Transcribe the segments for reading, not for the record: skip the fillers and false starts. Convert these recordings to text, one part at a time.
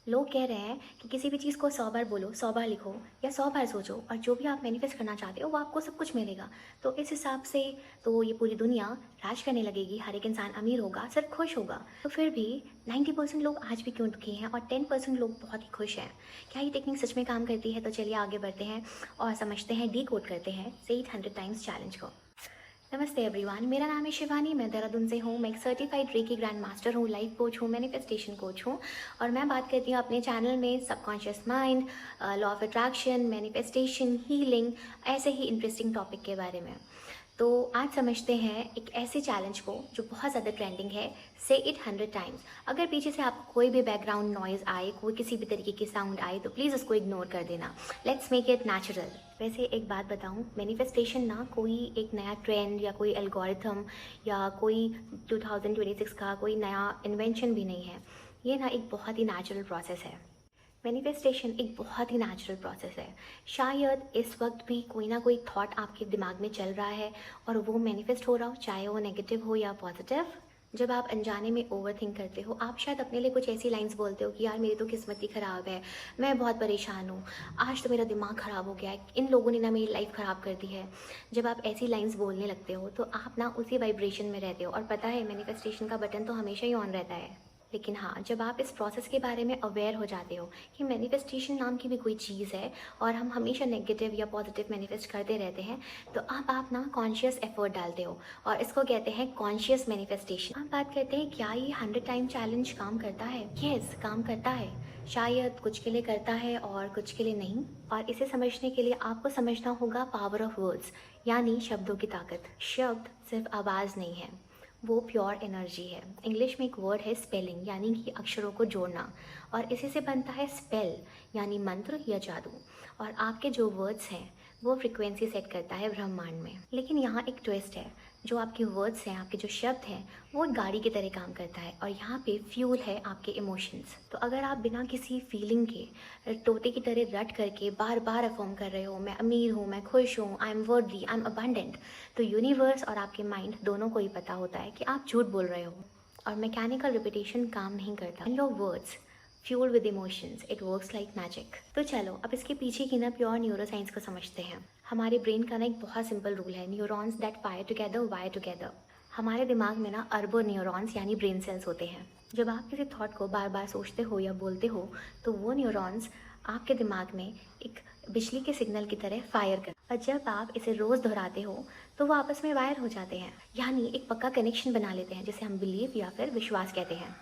लोग कह रहे हैं कि किसी भी चीज़ को 100 बार बोलो, 100 बार लिखो या 100 बार सोचो और जो भी आप मैनिफेस्ट करना चाहते हो वो आपको सब कुछ मिलेगा। तो इस हिसाब से तो ये पूरी दुनिया राज करने लगेगी, हर एक इंसान अमीर होगा, सिर्फ खुश होगा। तो फिर भी 90% लोग आज भी क्यों दुखी हैं और 10% लोग बहुत ही खुश हैं? क्या ये टेक्निक सच में काम करती है? तो चलिए आगे बढ़ते हैं और समझते हैं, डीकोड करते हैं से 100 टाइम्स चैलेंज को। नमस्ते एवरीवन, मेरा नाम है शिवानी, मैं देहरादून से हूँ। मैं एक सर्टिफाइड रेकी ग्रैंड मास्टर हूँ, लाइफ कोच हूँ, मैनिफेस्टेशन कोच हूँ और मैं बात करती हूँ अपने चैनल में subconscious mind, law of attraction, manifestation, healing, ऐसे ही इंटरेस्टिंग टॉपिक के बारे में। तो आज समझते हैं एक ऐसे चैलेंज को जो बहुत ज़्यादा ट्रेंडिंग है, से इट 100 टाइम्स। अगर पीछे से आपको कोई भी बैकग्राउंड नॉइज़ आए, कोई किसी भी तरीके की साउंड आए तो प्लीज़ उसको इग्नोर कर देना। Let's make it natural. वैसे एक बात बताऊं, मैनिफेस्टेशन ना कोई एक नया ट्रेंड या कोई एल्गोरिथम या कोई 2026 का कोई नया इन्वेंशन भी नहीं है। ये ना एक बहुत ही नेचुरल प्रोसेस है। मैनिफेस्टेशन एक बहुत ही नेचुरल प्रोसेस है। शायद इस वक्त भी कोई ना कोई थॉट आपके दिमाग में चल रहा है और वो मैनिफेस्ट हो रहा हो, चाहे वो नेगेटिव हो या पॉजिटिव। जब आप अनजाने में ओवर थिंक करते हो, आप शायद अपने लिए कुछ ऐसी लाइंस बोलते हो कि यार मेरी तो किस्मत ही ख़राब है, मैं बहुत परेशान हूँ, आज तो मेरा दिमाग ख़राब हो गया है, इन लोगों ने ना मेरी लाइफ ख़राब कर दी है। जब आप ऐसी लाइंस बोलने लगते हो तो आप ना उसी वाइब्रेशन में रहते हो। और पता है, मैनिफेस्टेशन का बटन तो हमेशा ही ऑन रहता है। लेकिन हाँ, जब आप इस प्रोसेस के बारे में अवेयर हो जाते हो कि मैनिफेस्टेशन नाम की भी कोई चीज़ है और हम हमेशा नेगेटिव या पॉजिटिव मैनिफेस्ट करते रहते हैं, तो अब आप ना कॉन्शियस एफर्ट डालते हो और इसको कहते हैं कॉन्शियस मैनिफेस्टेशन। आप बात करते हैं क्या ये 100 टाइम चैलेंज काम करता है? यस, काम करता है। शायद कुछ के लिए करता है और कुछ के लिए नहीं। और इसे समझने के लिए आपको समझना होगा पावर ऑफ वर्ड्स, यानी शब्दों की ताकत। शब्द सिर्फ आवाज़ नहीं है, वो प्योर एनर्जी है। इंग्लिश में एक वर्ड है स्पेलिंग, यानी कि अक्षरों को जोड़ना, और इसी से बनता है स्पेल, यानी मंत्र या जादू। और आपके जो वर्ड्स हैं वो फ्रिक्वेंसी सेट करता है ब्रह्मांड में। लेकिन यहाँ एक ट्विस्ट है, जो आपके वर्ड्स हैं, आपके जो शब्द हैं, वो एक गाड़ी की तरह काम करता है और यहाँ पे फ्यूल है आपके इमोशंस। तो अगर आप बिना किसी फीलिंग के तोते की तरह रट करके बार बार अफर्म कर रहे हो, मैं अमीर हूँ, मैं खुश हूँ, आई एम वर्दी, आई एम अबंडेंट, तो यूनिवर्स और आपके माइंड दोनों को ही पता होता है कि आप झूठ बोल रहे हो। और मैकेनिकल रिपीटेशन काम नहीं करता। Your words fuelled with emotions, it works like magic. तो चलो अब इसके पीछे की ना प्योर न्यूरो साइंस को समझते हैं। हमारे ब्रेन का ना एक बहुत सिंपल रूल है, neurons that fire together wire together. हमारे दिमाग में ना अरबों न्यूरॉन्स यानी ब्रेन सेल्स होते हैं। जब आप किसी थॉट को बार बार सोचते हो या बोलते हो तो वो न्यूरॉन्स आपके दिमाग में एक बिजली के सिग्नल की तरह फायर कर, और जब आप इसे रोज़ दोहराते हो तो वो आपस में वायर हो जाते हैं, यानी एक पक्का कनेक्शन बना लेते हैं, जिसे हम बिलीव या फिर विश्वास कहते हैं।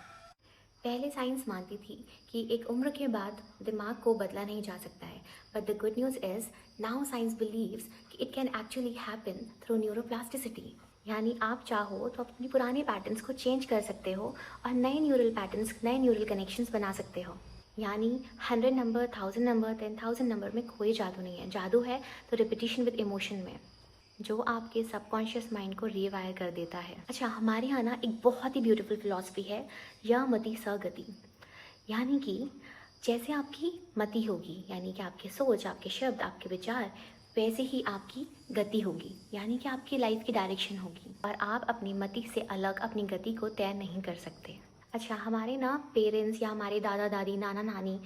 पहले साइंस मानती थी कि एक उम्र के बाद दिमाग को बदला नहीं जा सकता है, but the good news is now science believes कि it can actually happen through neuroplasticity. यानी आप चाहो तो अपने पुराने पैटर्न्स को चेंज कर सकते हो और नए न्यूरल पैटर्न्स, नए न्यूरल कनेक्शंस बना सकते हो। यानी 100 नंबर, 1000 नंबर, 10,000 नंबर में कोई जादू नहीं है। जादू है तो रिपीटिशन विद इमोशन में, जो आपके सबकॉन्शियस माइंड को रीवायर कर देता है। अच्छा, हमारे यहाँ ना एक बहुत ही ब्यूटीफुल फिलॉसफी है, या मति स गति। यानी कि जैसे आपकी मति होगी, यानी कि आपकी सोच, आपके शब्द, आपके विचार, वैसे ही आपकी गति होगी, यानी कि आपकी लाइफ की डायरेक्शन होगी। और आप अपनी मति से अलग अपनी गति को तय नहीं कर सकते। अच्छा, हमारे ना पेरेंट्स या हमारे दादा दादी, नाना नानी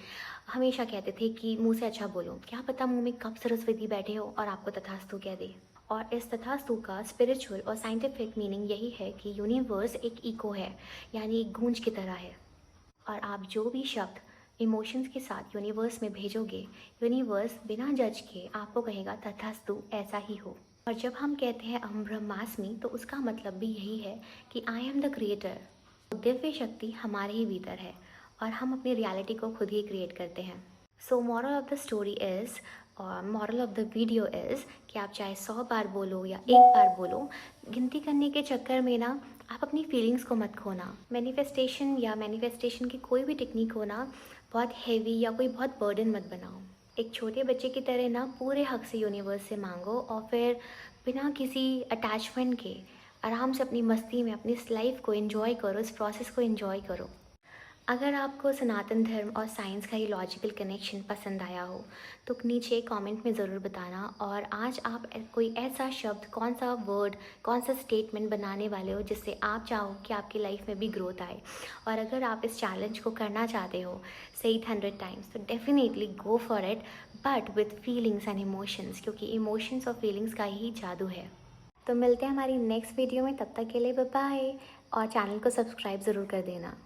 हमेशा कहते थे कि मुंह से अच्छा बोलो, क्या पता मुंह में कब सरस्वती बैठे हो और आपको तथास्तु कह दे। और इस तथास्तु का स्पिरिचुअल और साइंटिफिक मीनिंग यही है कि यूनिवर्स एक इको है, यानी एक गूंज की तरह है। और आप जो भी शब्द इमोशंस के साथ यूनिवर्स में भेजोगे, यूनिवर्स बिना जज के आपको कहेगा तथास्तु, ऐसा ही हो। और जब हम कहते हैं अहम ब्रह्मास्मि, तो उसका मतलब भी यही है कि I am the creator. Divya शक्ति हमारे ही भीतर है और हम अपनी रियलिटी को खुद ही क्रिएट करते हैं। So moral of the story is, और moral of the video is, कि आप चाहे 100 बार बोलो या एक बार बोलो, गिनती करने के चक्कर में ना आप अपनी फीलिंग्स को मत खोना। मैनिफेस्टेशन या मैनिफेस्टेशन की कोई भी टेक्निक हो ना, बहुत हैवी या कोई बहुत बर्डन मत बनाओ। एक छोटे बच्चे की तरह ना पूरे हक से यूनिवर्स से मांगो और फिर बिना किसी अटैचमेंट के आराम से अपनी मस्ती में अपनी इस लाइफ को एंजॉय करो, इस प्रोसेस को एंजॉय करो। अगर आपको सनातन धर्म और साइंस का ये लॉजिकल कनेक्शन पसंद आया हो तो नीचे कमेंट में ज़रूर बताना। और आज आप कोई ऐसा शब्द, कौन सा वर्ड, कौन सा स्टेटमेंट बनाने वाले हो जिससे आप चाहो कि आपकी लाइफ में भी ग्रोथ आए। और अगर आप इस चैलेंज को करना चाहते हो से 100 टाइम्स तो definitely go for it, but with feelings and emotions, क्योंकि इमोशंस और फीलिंग्स का ही जादू है। तो मिलते हैं हमारी नेक्स्ट वीडियो में, तब तक के लिए बाय बाय। और चैनल को सब्सक्राइब ज़रूर कर देना।